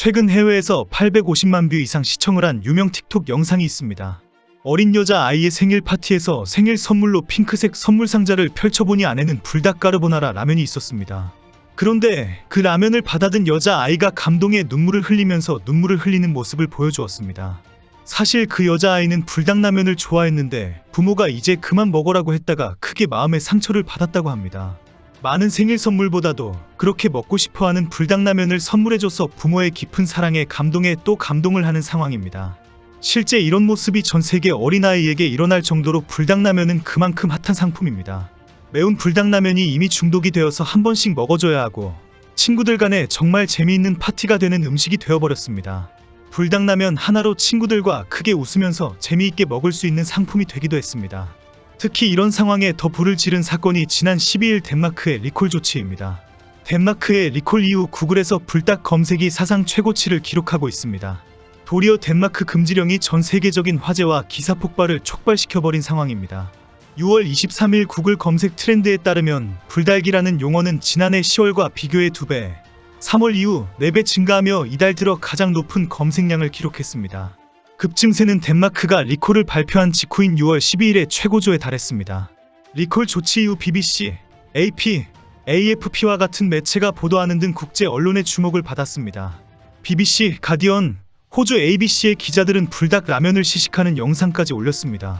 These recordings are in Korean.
최근 해외에서 850만 뷰 이상 시청을 한 유명 틱톡 영상이 있습니다. 어린 여자 아이의 생일 파티에서 생일 선물로 핑크색 선물 상자를 펼쳐보니 안에는 불닭 까르보나라 라면이 있었습니다. 그런데 그 라면을 받아든 여자 아이가 감동에 눈물을 흘리면서 눈물을 흘리는 모습을 보여주었습니다. 사실 그 여자아이는 불닭라면을 좋아했는데 부모가 이제 그만 먹으라고 했다가 크게 마음의 상처를 받았다고 합니다. 많은 생일 선물보다도 그렇게 먹고 싶어하는 불닭라면을 선물해줘서 부모의 깊은 사랑에 감동에 또 감동을 하는 상황입니다. 실제 이런 모습이 전 세계 어린아이에게 일어날 정도로 불닭라면은 그만큼 핫한 상품입니다. 매운 불닭라면이 이미 중독이 되어서 한 번씩 먹어줘야 하고 친구들 간에 정말 재미있는 파티가 되는 음식이 되어버렸습니다. 불닭라면 하나로 친구들과 크게 웃으면서 재미있게 먹을 수 있는 상품이 되기도 했습니다. 특히 이런 상황에 더 불을 지른 사건이 지난 12일 덴마크의 리콜 조치입니다. 덴마크의 리콜 이후 구글에서 불닭 검색이 사상 최고치를 기록하고 있습니다. 도리어 덴마크 금지령이 전 세계적인 화제와 기사 폭발을 촉발시켜버린 상황입니다. 6월 23일 구글 검색 트렌드에 따르면 불닭이라는 용어는 지난해 10월과 비교해 2배, 3월 이후 4배 증가하며 이달 들어 가장 높은 검색량을 기록했습니다. 급증세는 덴마크가 리콜을 발표한 직후인 6월 12일에 최고조에 달했습니다. 리콜 조치 이후 BBC, AP, AFP와 같은 매체가 보도하는 등 국제 언론의 주목을 받았습니다. BBC, 가디언, 호주 ABC의 기자들은 불닭 라면을 시식하는 영상까지 올렸습니다.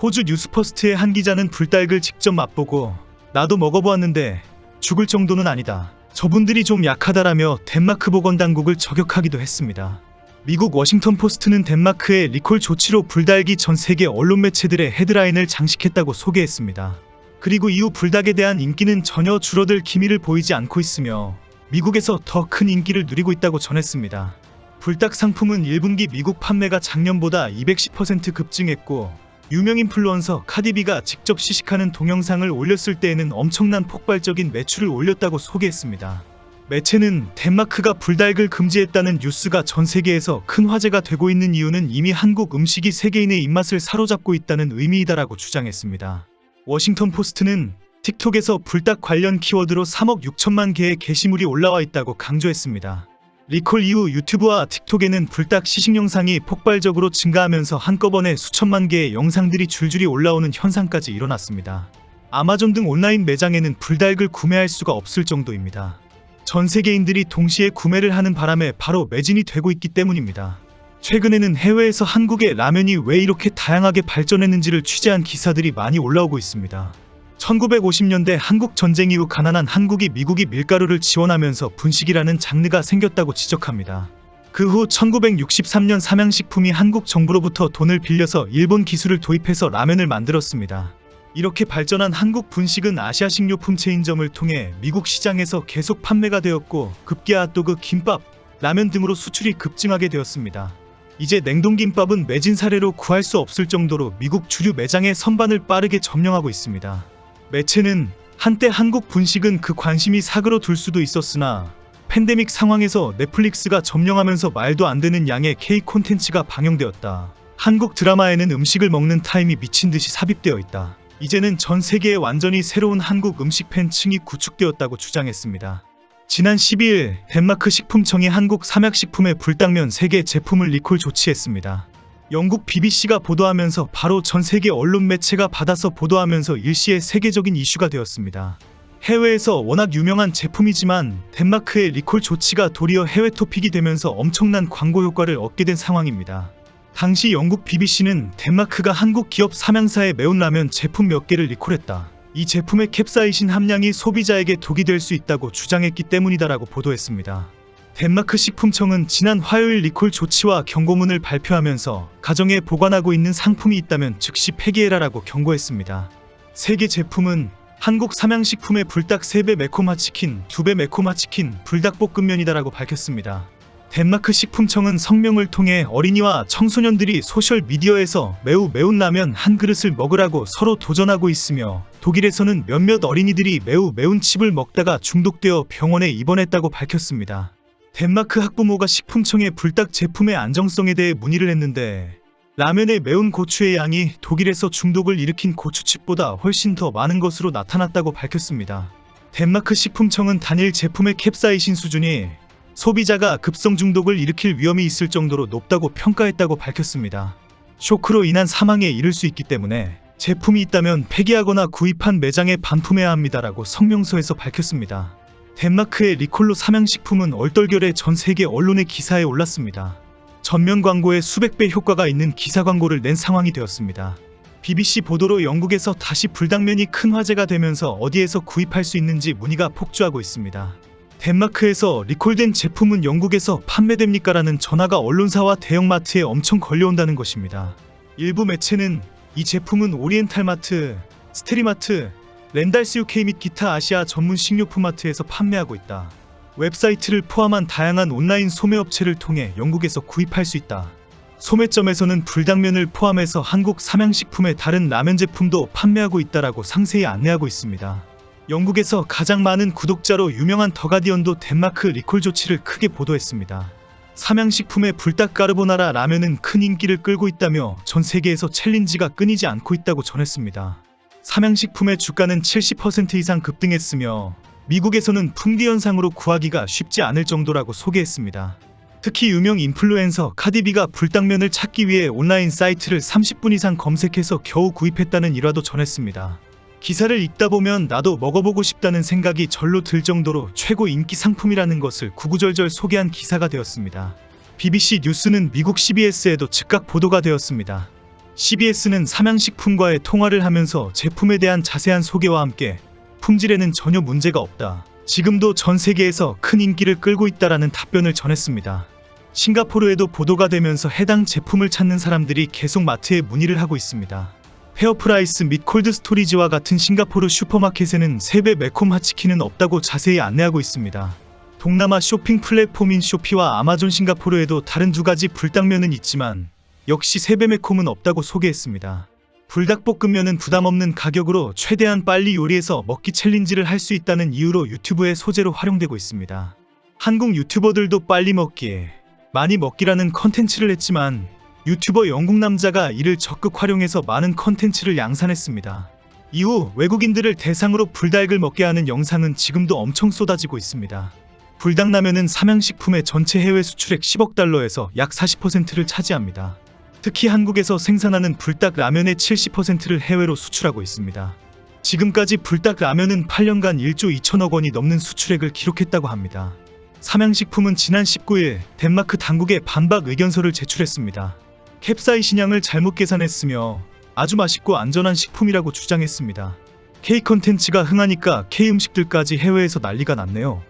호주 뉴스퍼스트의 한 기자는 불닭을 직접 맛보고 나도 먹어보았는데 죽을 정도는 아니다. 저분들이 좀 약하다라며 덴마크 보건당국을 저격하기도 했습니다. 미국 워싱턴 포스트는 덴마크의 리콜 조치로 불닭이 전 세계 언론 매체들의 헤드라인을 장식했다고 소개했습니다. 그리고 이후 불닭에 대한 인기는 전혀 줄어들 기미를 보이지 않고 있으며 미국에서 더 큰 인기를 누리고 있다고 전했습니다. 불닭 상품은 1분기 미국 판매가 작년보다 210% 급증했고 유명 인플루언서 카디비가 직접 시식하는 동영상을 올렸을 때에는 엄청난 폭발적인 매출을 올렸다고 소개했습니다. 매체는 덴마크가 불닭을 금지했다는 뉴스가 전 세계에서 큰 화제가 되고 있는 이유는 이미 한국 음식이 세계인의 입맛을 사로잡고 있다는 의미이다라고 주장했습니다. 워싱턴 포스트는 틱톡에서 불닭 관련 키워드로 3억 6천만 개의 게시물이 올라와 있다고 강조했습니다. 리콜 이후 유튜브와 틱톡에는 불닭 시식 영상이 폭발적으로 증가하면서 한꺼번에 수천만 개의 영상들이 줄줄이 올라오는 현상까지 일어났습니다. 아마존 등 온라인 매장에는 불닭을 구매할 수가 없을 정도입니다. 전 세계인들이 동시에 구매를 하는 바람에 바로 매진이 되고 있기 때문입니다. 최근에는 해외에서 한국의 라면이 왜 이렇게 다양하게 발전했는지를 취재한 기사들이 많이 올라오고 있습니다. 1950년대 한국 전쟁 이후 가난한 한국이 미국이 밀가루를 지원하면서 분식이라는 장르가 생겼다고 지적합니다. 그 후 1963년 삼양식품이 한국 정부로부터 돈을 빌려서 일본 기술을 도입해서 라면을 만들었습니다. 이렇게 발전한 한국 분식은 아시아 식료품 체인점을 통해 미국 시장에서 계속 판매가 되었고 급기야 핫도그, 김밥, 라면 등으로 수출이 급증하게 되었습니다. 이제 냉동김밥은 매진 사례로 구할 수 없을 정도로 미국 주류 매장의 선반을 빠르게 점령하고 있습니다. 매체는 한때 한국 분식은 그 관심이 사그러 둘 수도 있었으나 팬데믹 상황에서 넷플릭스가 점령하면서 말도 안 되는 양의 K 콘텐츠가 방영되었다. 한국 드라마에는 음식을 먹는 타임이 미친 듯이 삽입되어 있다. 이제는 전 세계에 완전히 새로운 한국 음식 팬층이 구축되었다고 주장했습니다. 지난 12일 덴마크 식품청이 한국 삼як식품의 불닭면 3개 제품을 리콜 조치했습니다. 영국 BBC가 보도하면서 바로 전 세계 언론 매체가 받아서 보도하면서 일시에 세계적인 이슈가 되었습니다. 해외에서 워낙 유명한 제품이지만 덴마크의 리콜 조치가 도리어 해외 토픽이 되면서 엄청난 광고 효과를 얻게 된 상황입니다. 당시 영국 BBC는 덴마크가 한국 기업 삼양사의 매운 라면 제품 몇 개를 리콜했다. 이 제품의 캡사이신 함량이 소비자에게 독이 될 수 있다고 주장했기 때문이다라고 보도했습니다. 덴마크 식품청은 지난 화요일 리콜 조치와 경고문을 발표하면서 가정에 보관하고 있는 상품이 있다면 즉시 폐기해라라고 경고했습니다. 3개 제품은 한국 삼양식품의 불닭 3배 매콤하치킨, 2배 매콤하치킨, 불닭볶음면이다라고 밝혔습니다. 덴마크 식품청은 성명을 통해 어린이와 청소년들이 소셜미디어에서 매우 매운 라면 한 그릇을 먹으라고 서로 도전하고 있으며 독일에서는 몇몇 어린이들이 매우 매운 칩을 먹다가 중독되어 병원에 입원했다고 밝혔습니다. 덴마크 학부모가 식품청에 불닭 제품의 안정성에 대해 문의를 했는데 라면의 매운 고추의 양이 독일에서 중독을 일으킨 고추칩보다 훨씬 더 많은 것으로 나타났다고 밝혔습니다. 덴마크 식품청은 단일 제품의 캡사이신 수준이 소비자가 급성 중독을 일으킬 위험이 있을 정도로 높다고 평가했다고 밝혔습니다. 쇼크로 인한 상황에 이를 수 있기 때문에 제품이 있다면 폐기하거나 구입한 매장에 반품해야 합니다라고 성명서에서 밝혔습니다. 덴마크의 리콜로 삼양식품은 얼떨결에 전 세계 언론의 기사에 올랐습니다. 전면 광고에 수백 배 효과가 있는 기사 광고를 낸 상황이 되었습니다. BBC 보도로 영국에서 다시 불당면이 큰 화제가 되면서 어디에서 구입할 수 있는지 문의가 폭주하고 있습니다. 덴마크에서 리콜된 제품은 영국에서 판매됩니까? 라는 전화가 언론사와 대형마트에 엄청 걸려온다는 것입니다. 일부 매체는 이 제품은 오리엔탈마트, 스테리마트, 렌달스 UK 및 기타 아시아 전문 식료품마트에서 판매하고 있다. 웹사이트를 포함한 다양한 온라인 소매업체를 통해 영국에서 구입할 수 있다. 소매점에서는 불당면을 포함해서 한국 삼양식품의 다른 라면 제품도 판매하고 있다라고 상세히 안내하고 있습니다. 영국에서 가장 많은 구독자로 유명한 더가디언도 덴마크 리콜 조치를 크게 보도했습니다. 삼양식품의 불닭 까르보나라 라면은 큰 인기를 끌고 있다며 전 세계에서 챌린지가 끊이지 않고 있다고 전했습니다. 삼양식품의 주가는 70% 이상 급등했으며 미국에서는 품귀 현상으로 구하기가 쉽지 않을 정도라고 소개했습니다. 특히 유명 인플루엔서 카디비가 불닭면을 찾기 위해 온라인 사이트를 30분 이상 검색해서 겨우 구입했다는 일화도 전했습니다. 기사를 읽다 보면 나도 먹어보고 싶다는 생각이 절로 들 정도로 최고 인기 상품이라는 것을 구구절절 소개한 기사가 되었습니다. BBC 뉴스는 미국 CBS에도 즉각 보도가 되었습니다. CBS는 삼양식품과의 통화를 하면서 제품에 대한 자세한 소개와 함께 품질에는 전혀 문제가 없다. 지금도 전 세계에서 큰 인기를 끌고 있다라는 답변을 전했습니다. 싱가포르에도 보도가 되면서 해당 제품을 찾는 사람들이 계속 마트에 문의를 하고 있습니다. 페어프라이스 및 콜드스토리지와 같은 싱가포르 슈퍼마켓에는 3배 매콤 핫치킨은 없다고 자세히 안내하고 있습니다. 동남아 쇼핑 플랫폼인 쇼피와 아마존 싱가포르에도 다른 2가지 불닭면은 있지만 역시 3배 매콤은 없다고 소개했습니다. 불닭볶음면은 부담없는 가격으로 최대한 빨리 요리해서 먹기 챌린지를 할 수 있다는 이유로 유튜브의 소재로 활용되고 있습니다. 한국 유튜버들도 빨리 먹기에 많이 먹기라는 컨텐츠를 했지만 유튜버 영국 남자가 이를 적극 활용해서 많은 컨텐츠를 양산했습니다. 이후 외국인들을 대상으로 불닭을 먹게 하는 영상은 지금도 엄청 쏟아지고 있습니다. 불닭라면은 삼양식품의 전체 해외 수출액 10억 달러에서 약 40%를 차지합니다. 특히 한국에서 생산하는 불닭 라면의 70%를 해외로 수출하고 있습니다. 지금까지 불닭 라면은 8년간 1조 2천억 원이 넘는 수출액을 기록했다고 합니다. 삼양식품은 지난 19일 덴마크 당국에 반박 의견서를 제출했습니다. 캡사이신 양을 잘못 계산했으며 아주 맛있고 안전한 식품이라고 주장했습니다. K 컨텐츠가 흥하니까 K 음식들까지 해외에서 난리가 났네요.